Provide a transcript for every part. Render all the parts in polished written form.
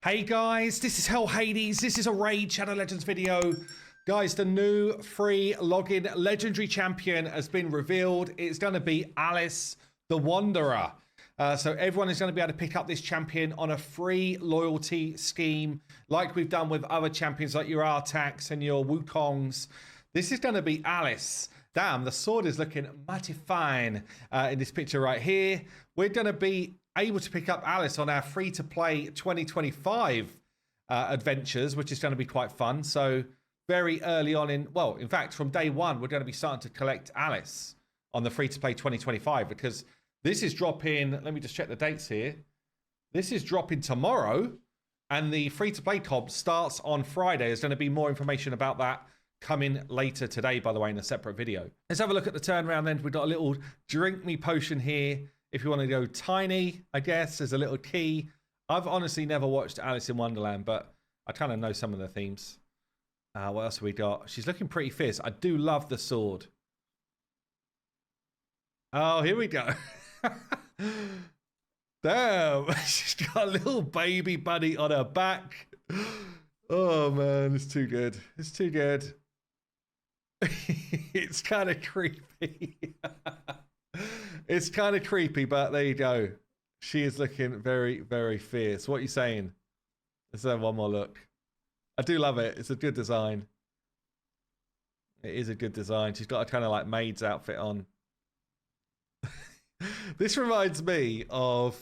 Hey guys, this is Hell Hades. This is a Raid Shadow Legends video. Guys, the new free login legendary champion has been revealed. It's going to be Alice the Wanderer. So everyone is going to be able to pick up this champion on a free loyalty scheme like we've done with other champions like your Artax and your Wukongs. This is going to be Alice. Damn, the sword is looking mighty fine in this picture right here. We're going to be able to pick up Alice on our free-to-play 2025 adventures, which is going to be quite fun. So very early on in fact, from day one, we're going to be starting to collect Alice on the free-to-play 2025 because this is dropping, let me just check the dates here. This is dropping tomorrow, and the free-to-play comp starts on Friday. There's going to be more information about that coming later today, by the way, in a separate video. Let's have a look at the turnaround then. We've got a little drink me potion here. If you want to go tiny, I guess, there's a little key. I've honestly never watched Alice in Wonderland, but I kind of know some of the themes. What else have we got? She's looking pretty fierce. I do love the sword. Oh, here we go. Damn, she's got a little baby bunny on her back. Oh, man, it's too good. It's too good. It's kind of creepy. It's kind of creepy, but there you go. She is looking very, very fierce. What are you saying? Let's have one more look. I do love it. It's a good design. It is a good design. She's got a kind of like maid's outfit on. This reminds me of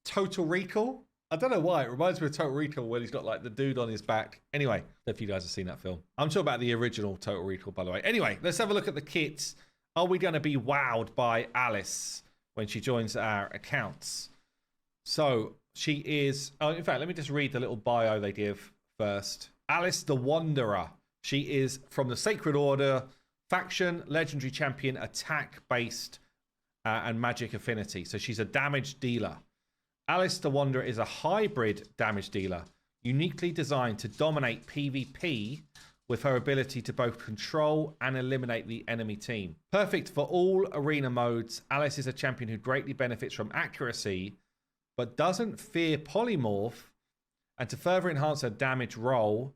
Total Recall. I don't know why. It reminds me of Total Recall when he's got like the dude on his back. Anyway, if you guys have seen that film. I'm talking about the original Total Recall, by the way. Anyway, let's have a look at the kits. Are we going to be wowed by Alice when she joins our accounts? So she is... Oh, in fact, let me just read the little bio they give first. Alice the Wanderer. She is from the Sacred Order, faction, legendary champion, attack-based, and magic affinity. So she's a damage dealer. Alice the Wanderer is a hybrid damage dealer, uniquely designed to dominate PvP with her ability to both control and eliminate the enemy team. Perfect for all arena modes, Alice is a champion who greatly benefits from accuracy, but doesn't fear polymorph, and to further enhance her damage roll,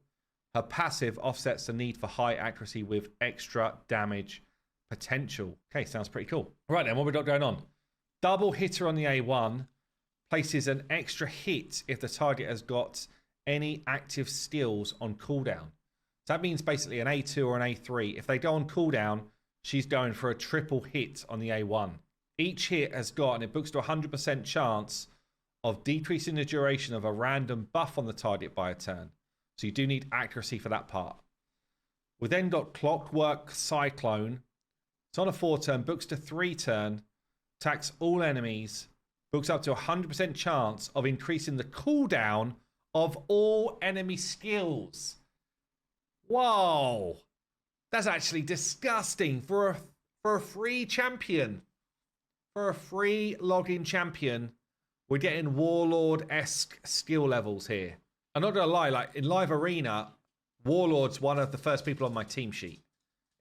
her passive offsets the need for high accuracy with extra damage potential. Okay, sounds pretty cool. Right then, what we got going on? Double hitter on the A1 places an extra hit if the target has got any active skills on cooldown. So that means basically an A2 or an A3. If they go on cooldown, she's going for a triple hit on the A1. Each hit has got, and it books to 100% chance of decreasing the duration of a random buff on the target by a turn. So you do need accuracy for that part. We then got Clockwork Cyclone. It's on a 4-turn, books to 3-turn, attacks all enemies, books up to 100% chance of increasing the cooldown of all enemy skills. Whoa, that's actually disgusting for a free champion. For a free login champion, we're getting Warlord-esque skill levels here. I'm not gonna lie, like in live arena, Warlord's one of the first people on my team sheet.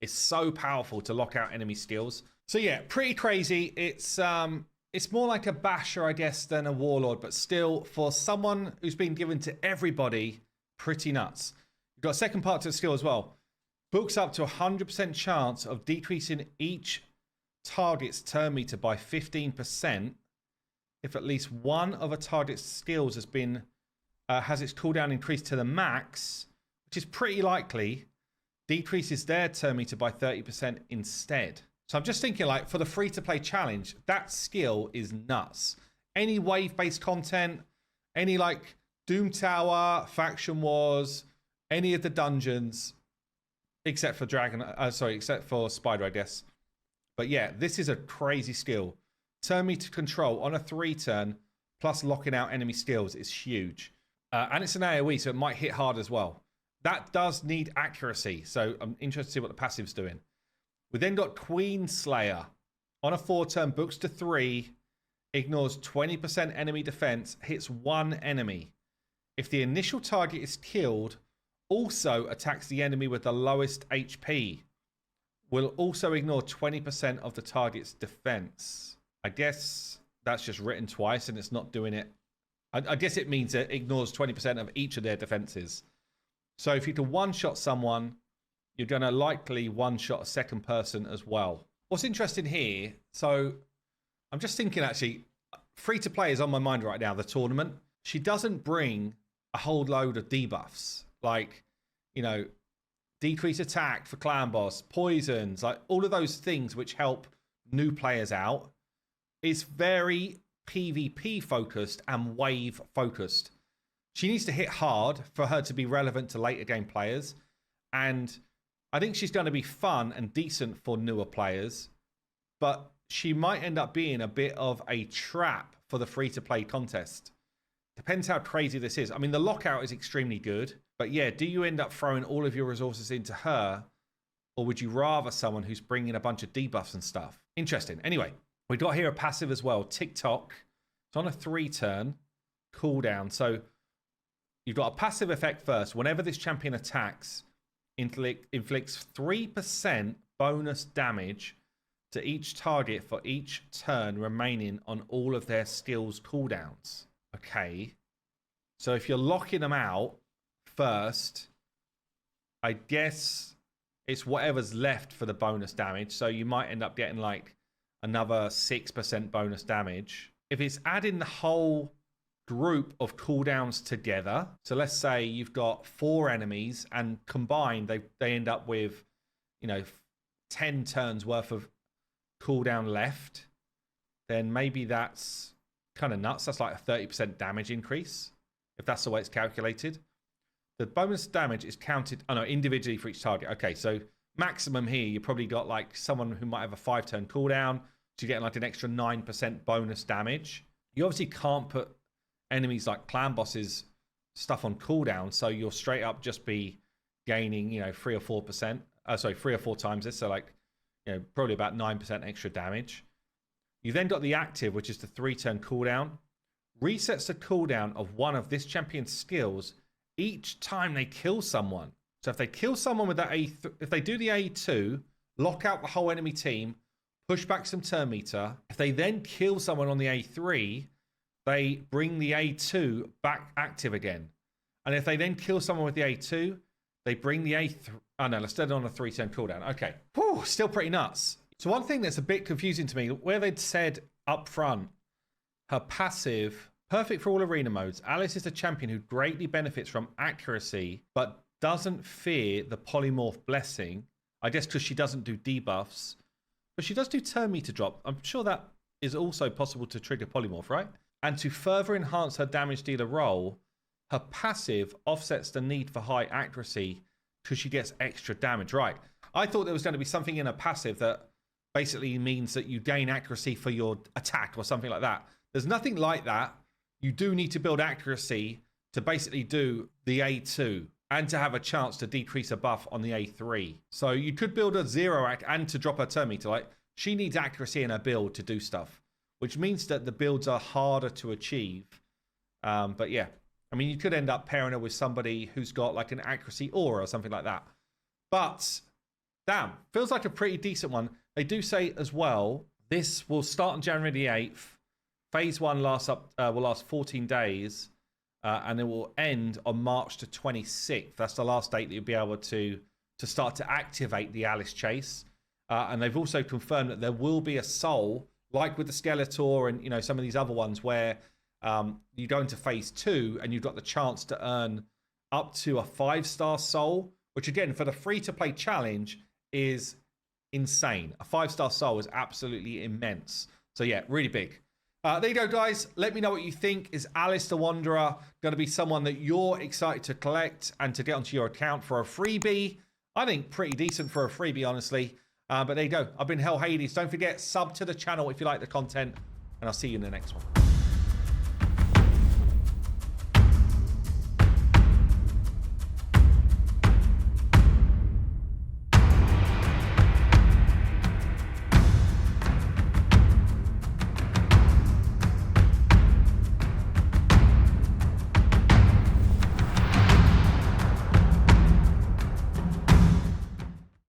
It's so powerful to lock out enemy skills. So yeah, pretty crazy. It's more like a basher, I guess, than a Warlord, but still, for someone who's been given to everybody, pretty nuts. You've got a second part to the skill as well. Books up to 100% chance of decreasing each target's turn meter by 15% if at least one of a target's skills has its cooldown increased to the max, which is pretty likely, decreases their turn meter by 30% instead. So I'm just thinking, like, for the free-to-play challenge, that skill is nuts. Any wave-based content, any, like, Doom Tower, Faction Wars, any of the dungeons, except for except for Spider, I guess. But yeah, this is a crazy skill. Turn meter control on a 3-turn, plus locking out enemy skills is huge. And it's an AoE, so it might hit hard as well. That does need accuracy, so I'm interested to see what the passive's doing. We then got Queen Slayer. On a 4-turn, books to 3, ignores 20% enemy defense, hits 1 enemy. If the initial target is killed, also attacks the enemy with the lowest HP. Will also ignore 20% of the target's defense. I guess that's just written twice and it's not doing it I guess it means it ignores 20% of each of their defenses. So if you can one-shot someone, you're going to likely one-shot a second person as well. What's interesting here, so I'm just thinking actually, free-to-play is on my mind right now, the tournament. She doesn't bring a whole load of debuffs, like, you know, decrease attack for clan boss, poisons, like all of those things which help new players out. It's very PvP focused and wave focused. She needs to hit hard for her to be relevant to later game players. And I think she's going to be fun and decent for newer players, but she might end up being a bit of a trap for the free-to-play contest. Depends how crazy this is. I mean, the lockout is extremely good, but yeah, do you end up throwing all of your resources into her, or would you rather someone who's bringing a bunch of debuffs and stuff? Interesting. Anyway, we got here a passive as well, TikTok. It's on a 3-turn cooldown. So you've got a passive effect first. Whenever this champion attacks, inflicts 3% bonus damage to each target for each turn remaining on all of their skills cooldowns. Okay. So if you're locking them out first, I guess it's whatever's left for the bonus damage. So you might end up getting like another 6% bonus damage. If it's adding the whole group of cooldowns together, so let's say you've got 4 enemies and combined they end up with, you know, 10 turns worth of cooldown left, then maybe that's kind of nuts. That's like a 30% damage increase if that's the way it's calculated. The bonus damage is counted individually for each target. Okay, so maximum here, you probably got like someone who might have a 5-turn cooldown, so you're getting like an extra 9% bonus damage. You obviously can't put enemies like clan bosses stuff on cooldown, so you'll straight up just be gaining, you know, 3 or 4 times this, so like, you know, probably about 9% extra damage. You then got the active, which is the 3-turn cooldown. Resets the cooldown of one of this champion's skills each time they kill someone. So if they kill someone with that if they do the A2, lock out the whole enemy team, push back some turn meter. If they then kill someone on the A3, they bring the A2 back active again. And if they then kill someone with the A2, they bring the A3. Oh no, let's do it on a 3-turn cooldown. Okay. Whew, still pretty nuts. So one thing that's a bit confusing to me, where they'd said up front, her passive, perfect for all arena modes. Alice is a champion who greatly benefits from accuracy, but doesn't fear the polymorph blessing. I guess because she doesn't do debuffs. But she does do turn meter drop. I'm sure that is also possible to trigger polymorph, right? And to further enhance her damage dealer role, her passive offsets the need for high accuracy because she gets extra damage, right? I thought there was going to be something in a passive that basically means that you gain accuracy for your attack or something like that. There's nothing like that. You do need to build accuracy to basically do the A2 and to have a chance to decrease a buff on the A3. So you could build a 0 act and to drop her turn meter. Like, she needs accuracy in her build to do stuff, which means that the builds are harder to achieve. But yeah, I mean, you could end up pairing her with somebody who's got like an accuracy aura or something like that. But damn, feels like a pretty decent one. They do say as well, this will start on January the 8th. Phase 1 will last 14 days. And it will end on March the 26th. That's the last date that you'll be able to start to activate the Alice chase. And they've also confirmed that there will be a soul, like with the Skeletor and, you know, some of these other ones where you go into phase 2 and you've got the chance to earn up to a 5-star soul, which again, for the free-to-play challenge is insane. A 5-star soul is absolutely immense. So yeah, really big. There you go, guys. Let me know what you think. Is Alice the Wanderer going to be someone that you're excited to collect and to get onto your account for a freebie? I think pretty decent for a freebie, honestly. But there you go. I've been Hell Hades. Don't forget, sub to the channel if you like the content. And I'll see you in the next one.